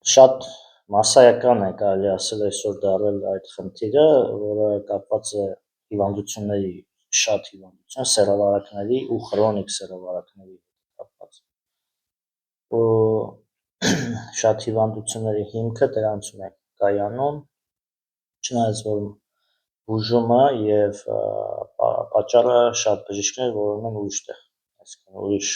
Շատ մասսայական է կարելի ասել այսօր դառել այդ խնդիրը, որը կապված է հիվանդությունների շատ հիվանդություն, սեռավարակների ու քրոնիկ սեռավարակների հետ կապված։ Ու շատ հիվանդությունների հիմքը դրանցում է կայանում, չնայած որ բուժումը եւ պատճառը շատ բժիշկներ որոնում են ուրիշ տեղ, այսինքն ուրիշ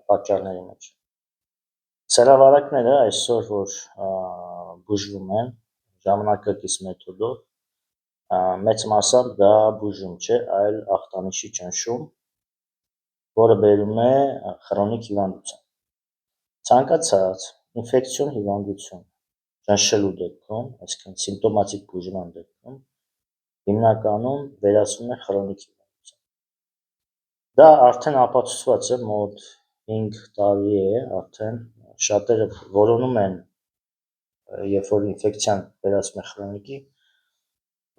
պատճառների մեջ։ Սեռավարակները այսօր որ բուժվում են ժամանակակից մեթոդով, մեծ մասամբ դա բուժում չէ, այլ ախտանիշի ճնշում, որը բերում է քրոնիկ հիվանդություն։ Ցանկացած ինֆեկցիոն հիվանդություն ճնշելու դեպքում, այսինքն սիմպտոմատիկ բուժման դեպքում, հիմնականում վերածվում է քրոնիկ հիվանդության։ Դա արդեն ապացուցված է մոտ 5 տարի է արդեն, շատերը որոնում են, երբ որ ինֆեկցիան վերածվում է քրոնիկի,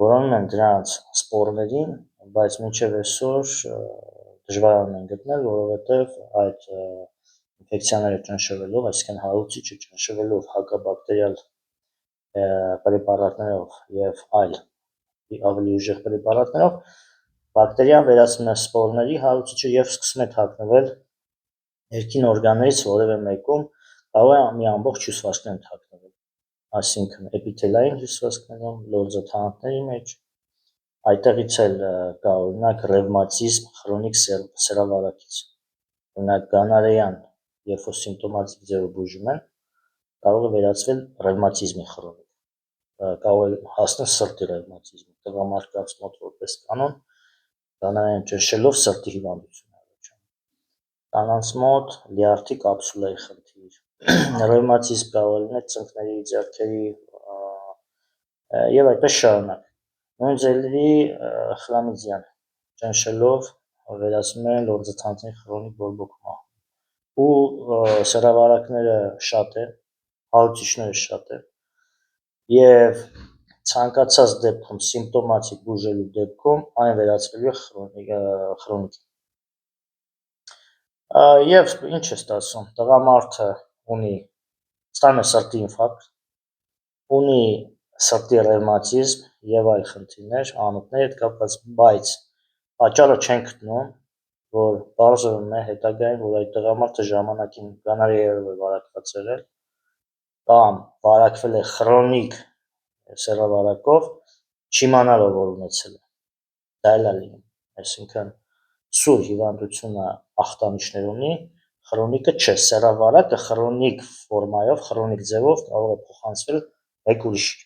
որոնում են դրանց սպորներին, բայց մինչև այսօր դժվարանում են գտնել, որովհետև այդ ինֆեկցիաները ճնշվելով, այսինքն հարուցիչը ճնշվելով հակաբակտերիալ պրեպարատներով եւ այլ ավելի ուժեղ պրեպարատներով, բակտերիան վերածվում է սպորների հարուցիչը եւ սկսում է թաքնվել ներքին օրգաններից որևէ մեկում, կարող է մի ամբողջ հյուսվածքներում թաքնվել, այսինքն էպիթելային հյուսվածքներում, լորձաթաղանթների մեջ, այդտեղից էլ կա օրինակ ռևմատիզմ, քրոնիկ սեռավարակից, օրինակ գանարեան, երբ որ սիմպտոմատիկ ձևով բուժում են, կարող է վերածվել ռևմատիզմի քրոնիկ, կարող է հասնել սրտի ռևմատիզմի, տղամարդկանց մոտ որպես կանոն, գանարեան ճնշելով սրտի հիվանդություն է առաջանում, կանանց մոտ լյարդի կապսուլայի խնդիր, ռևմատիզմ կարող է լինել ծնկների, ձեռքերի եւ այդպես շարունակ։ Նույն ձևի խլամիդիան ճնշելով վերածվում է լորձաթաղանթների քրոնիկ բորբոքման։ Ու սեռավարակները շատ են, հարուցիչները շատ են եւ ցանկացած դեպքում սիմպտոմատիկ բուժելու դեպքում այն վերածվելու է քրոնիկի։ Եվ ինչ է ստացվում, տղամարդը ունի ստանում է սրտի ինֆարկտ, ունի սրտի ռևմատիզմ եւ այլ խնդիրներ, անոթների հետ կապված, բայց պատճառը չեն գտնում, որ բարձրանում է հետագային, որ այդ տղամարդը ժամանակին գանարեայով է վարակված եղել, կամ վարակվել է քրոնիկ սեռավարակով, չիմանալով որ ունեցել է, դա էլ է լինում, այսինքն սուր հիվանդությունը ախտանիշներ ունի, քրոնիկը չէ, սեռավարակը քրոնիկ ֆորմայով, քրոնիկ ձևով կարող է փոխանցվել մեկ ուրիշի։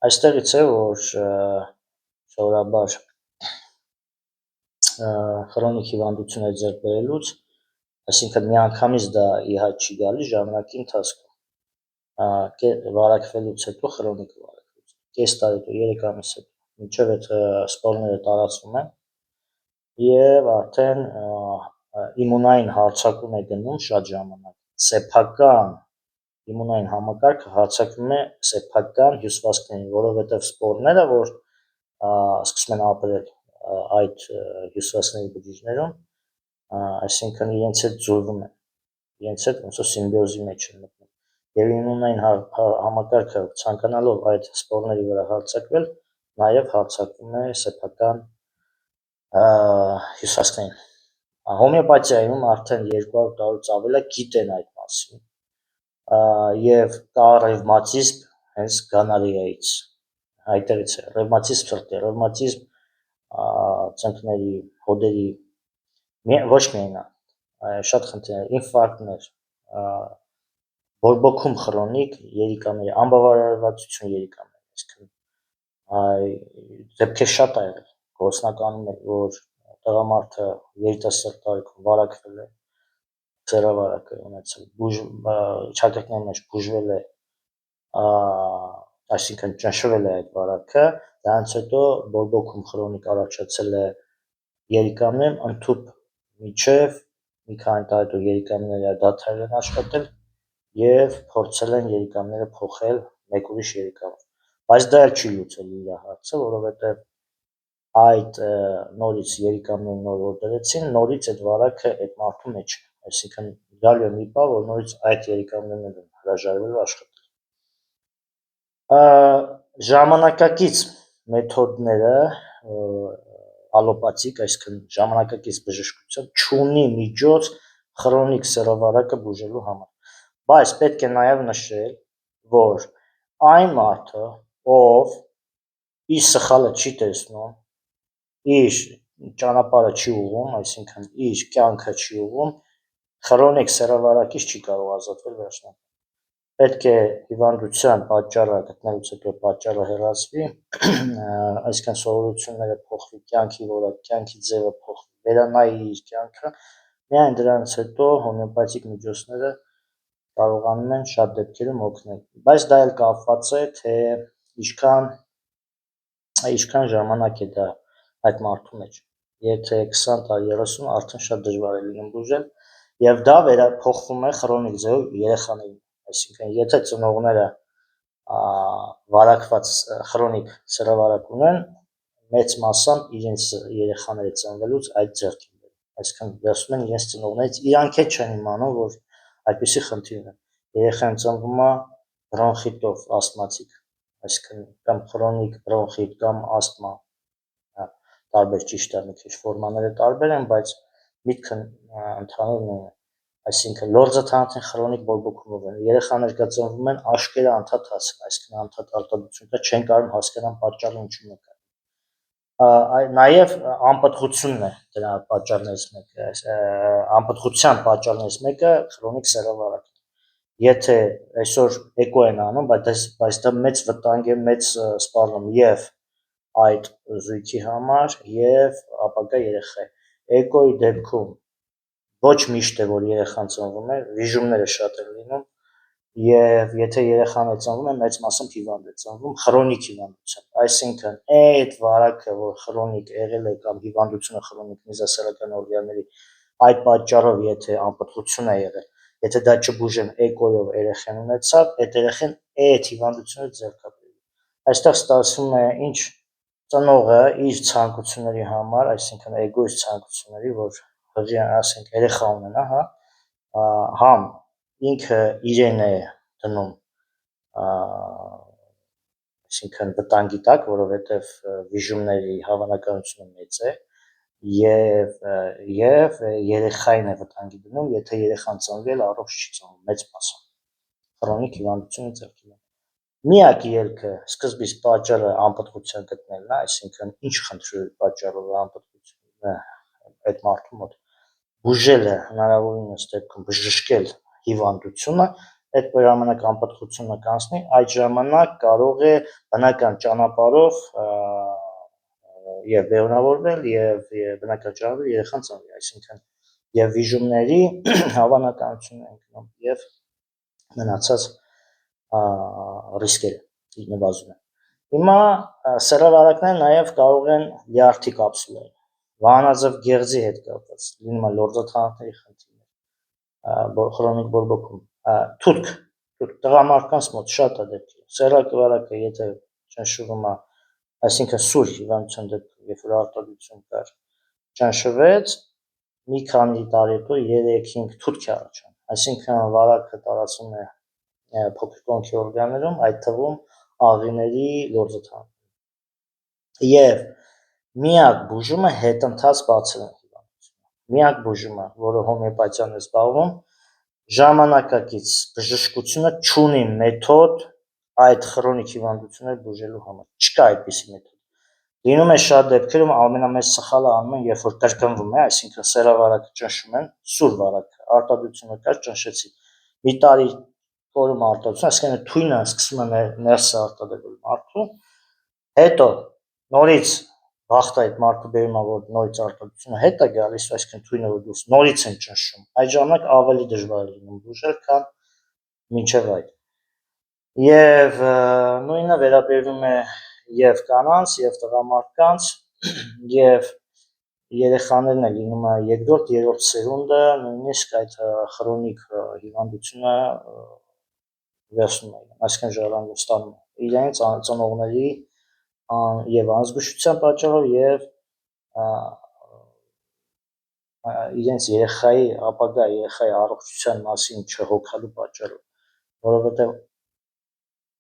Այստեղից է, որ սովորաբար քրոնիկ հիվանդություններ ձեռք բերելուց, այսինքն միանգամից դա ի հայտ չի գալիս ժամանակի ընթացքում, վարակվելուց հետո քրոնիկ վարակվելուց, կես տարի հետո, 3 ամիս հետո, մինչև այդ սպորները տարածվում են եւ արդեն իմունային հարձակում է գնում շատ ժամանակ, սեփական իմունային համակարգը հարձակվում է սեփական հյուսվածքներին, որովհետև սպորները, որ սկսում են ապրել այդ հյուսվածքների բջիջներում, այսինքն իրենց հետ ձուլվում են, իրենց հետ ոնց որ սիմբիոզի մեջ են մտնում, եւ իմունային համակարգը ցանկանալով այդ սպորների վրա հարձակվել, նաեւ հարձակվում է սեփական հյուսվածքներին։ Հոմեոպաթիայում արդեն 200 տարուց ավել է գիտեն այդ մասին, եւ կա ռևմատիզմ հենց գանարեայից, այդտեղից է, ռևմատիզմ սրտի, ռևմատիզմ ծնկների, հոդերի, ոչ միայն նա, շատ խնդիրներ, ինֆարկտներ, բորբոքում քրոնիկ երիկամների, անբավարարվածություն երիկամների, այսինքն դեպքեր շատ ա եղել, գործնականում է, որ տղամարդը երիտասարդ տարիքում վարակվել է, սեռավարակ է ունեցել, շագրտների մեջ բուժվել է, այսինքն ճնշվել է այդ վարակը, դրանից հետո բորբոքում քրոնիկ առաջացել է երիկամներում, ընդհուպ մինչև մի քանի տարի հետո երիկամները դադարել են աշխատել եւ փորձել են երիկամները փոխել մեկ ուրիշ երիկամով, բայց դա էլ չի լուծել իր հարցը, որովհետեւ այդ նորից երիկամները նոր որ դրեցին, նորից այդ վարակը այդ մարդու մեջ է, այսինքն գալու է մի պահ, որ նորից այդ երիկամներն են հրաժարվել աշխատել։ Ժամանակակից մեթոդները ալոպաթիկ, այսինքն ժամանակակից բժշկության չունի միջոց քրոնիկ սեռավարակը բուժելու համար, բայց պետք է նաև նշել, որ այն մարդը, ով իր սխալը չի տեսնում, իր ճանապարհը չի ուղղում, այսինքն իր կյանքը չի ուղղում, քրոնիկ սեռավարակից չի կարող ազատվել վերջնական։ Պետք է հիվանդության պատճառը գտնելուց հետո պատճառը հեռացվի, այսինքն սովորությունները փոխվի, կյանքի որակ, կյանքի ձևը փոխվի, վերանայի իր կյանքը, միայն դրանից հետո հոմեոպաթիկ միջոցները կարողանում են շատ դեպքերում օգնել, բայց դա էլ կապված է, թե ինչքան ժամանակ է դա այդ մարդու մեջ, եթե 20 տարի 30 արդեն շատ դժվար է լինում բուժել, եւ դա վերափոխվում է քրոնիկ ձևով երեխաներին, այսինքն եթե ծնողները վարակված քրոնիկ սեռավարակ ունեն, մեծ մասամբ իրենց երեխաները ծնվելուց այդ ձեռք են բերում, այսինքն վերցնում են իրենց ծնողներից, իրանք էլ չեն իմանում, որ այդպիսի խնդիր ունեն, երեխան ծնվում է բրոնխիտով ասթմատիկ, այսինքն կամ քրոնիկ բրոնխիտ կամ ասթմա, տարբեր ճիշտ է, մի քիչ ֆորմաները տարբեր են, բայց միտքը ընդհանուրն է, այսինքն լորձաթանթին քրոնիկ բորբոքումով են, երեխաներ կծնվում են աշկերը անդադ հասցեն, այսինքն անդադ արտադրություն կա, չեն կարող հասկանալ պատճառը ինչու է կա։ Նաև անպտղությունն է դրա պատճառներից մեկը, անպտղության պատճառներից մեկը քրոնիկ սեռավարակն է։ Եթե այսօր էկո են անում, բայց դա մեծ վտանգ է, մեծ սպառնում եւ այդ զույգի համար եւ ապագա երեխայի։ Էկոյի դեպքում ոչ միշտ է, որ երեխան ծնվում է, վիժումները շատ են լինում եւ եթե երեխան է ծնվում է, մեծ մասամբ հիվանդ է ծնվում, քրոնիկ հիվանդությամբ, այսինքն այդ վարակը, որ քրոնիկ եղել է կամ հիվանդությունը քրոնիկ միզասեռական օրգանների, այդ պատճառով եթե անպտղություն է եղել, եթե դա չբուժեն էկոյով երեխան ունեցավ, այդ երեխան այդ հիվանդությունը ձեռք է բերում։ Այստեղ ստացվում է ինչ ծնողը իր ցանկությունների համար, այսինքն էգոիստ ցանկությունների, որ հղի ասենք երեխա ունենա, համ ինքը իրեն է դնում, այսինքն վտանգի տակ, որովհետև վիժումների հավանականությունը մեծ է, եւ երեխային է վտանգի դնում, եթե երեխան ծնվել առողջ չի ծնվում, մեծ մասամբ քրոնիկ հիվանդությունը ձեռք է բերում։ Միակ ելքը սկզբից պատճառը անպտղության գտնելն է, այսինքն ինչ խնդրի պատճառով է անպտղությունը այդ մարդու մոտ, բուժելը հնարավորինս դեպքում բժշկել հիվանդությունը, այդ ժամանակ անպտղությունը կանցնի, այդ ժամանակ կարող է բնական ճանապարհով եւ բեղմնավորվել եւ բնական ճանապարհով երեխան ծնվի, այսինքն եւ վիժումների հավանականությունն է ընկնում եւ մնացած ռիսկերը նվազում են։ Հիմա սեռավարակները նաև կարող են լյարդի կապսուլային, վահանաձև գեղձի հետ կապված, լինում է լորձաթանթների խնդիրներ, քրոնիկ բորբոքում, թուրք տղամարդկանց մոտ շատ է դեպքեր, սեռավարակը եթե ճնշվում է, այսինքն սուր հիվանդության դեպքում, երբ որ արտադրություն կար, ճնշվեց, մի քանի տարի հետո 3-5 թուրք է առաջանում, այսինքն վարակը տարածվում է փոքր կոնքի օրգաններում, այդ թվում աղիների լորձաթանթ եւ միակ բուժումը հետընթաց բացելն է հիվանդությունը, միակ բուժումը, որը հոմեոպաթիան է զբաղվում, ժամանակակից բժշկությունը չունի մեթոդ այդ քրոնիկ հիվանդությունները բուժելու համար, չկա այդպիսի մեթոդ, լինում է շատ դեպքերում ամենամեծ սխալը անում են, երբ որ կրկնվում է, այսինքն սեռավարակը ճնշում են, սուր վարակը, արտադրությունը կար, ճնշեցի, մի տարի կորում արտադրություն, այսինքն թույնը սկսում է ներսը արտադրել մարդու, հետո նորից բախտը այդ մարդու բերում է, որ նորից արտադրությունը հետ է գալիս, այսինքն թույնը որ դուրս նորից են ճնշում, այդ ժամանակ ավելի դժվար է լինում բուժել, քան մինչև այդ։ Եվ նույնը վերաբերվում է եւ կանանց, եւ տղամարդկանց, եւ երեխաներն է լինում է երկրորդ, երրորդ սերունդը, նույնիսկ այդ քրոնիկ հիվանդությունը վերցնում է, այսինքն ժառանգություն ստանում է իրենց ծնողների եւ անզգուշության պատճառով եւ իրենց երեխայի ապագա երեխայի առողջության մասին չհոգալու պատճառով, որովհետև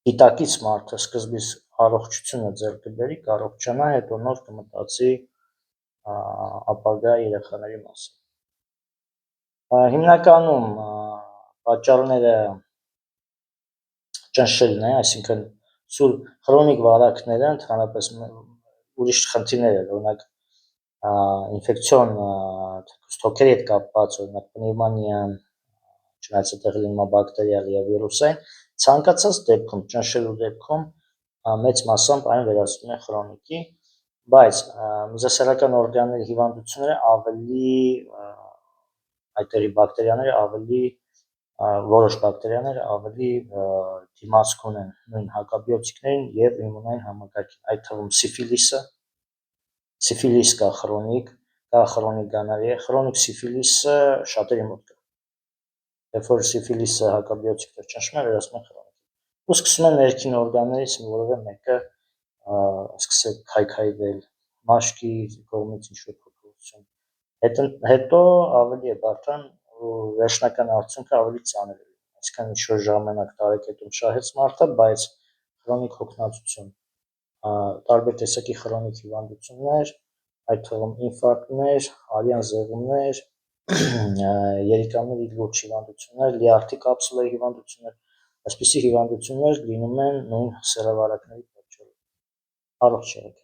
դիտակից մարդը սկզբից առողջությունը ձեռք կբերի, կառողջանա, հետո նոր կմտածի ապագա երեխաների մասին։ Հիմնականում պատճառները ճնշելն է, այսինքն սուր քրոնիկ վարակները, ընդհանրապես ուրիշ խնդիրներ են, օրինակ ինֆեկցիոն թոքերի հետ կապված, օրինակ պնևմանիան, չնայած այդտեղ լինում է բակտերիալ եւ վիրուսային, ցանկացած դեպքում ճնշելու դեպքում մեծ մասամբ այն վերածվում է քրոնիկի, բայց միզասեռական օրգանների հիվանդությունները ավելի այդտեղի բակտերիաները ավելի որոշ բակտերիաները ավելի դիմացկուն են նույն հակաբիոտիկներին եւ իմունային համակարգին, այդ թվում սիֆիլիս կա քրոնիկ գանարիա, քրոնիկ սիֆիլիսը շատերի մոտ կա։ Երբ որ սիֆիլիսը հակաբիոտիկներ ճնշում է, վերածվում է քրոնիկի։ Ու սկսում է ներքին օրգաններից որևէ մեկը սկսել քայքայվել, մաշկի կողմից ինչ-որ փոփոխություն։ Հետո ավելի է բարդ ու վերջնական արդյունքը ավելի ծանր է։ Այսինքն ինչ-որ ժամանակ տարեկետում շահեց մարդը, բայց քրոնիկ հոգնածություն, տարբեր տեսակի քրոնիկ հիվանդություններ, այդ թվում ինֆարկտներ, արյան զեղումներ, երիկամների լուրջ հիվանդություններ, լյարդի կապսուլայի հիվանդություններ, այսպիսի հիվանդություններ լինում են նույն սեռավարակների պատճառով։ Առողջ եղեք։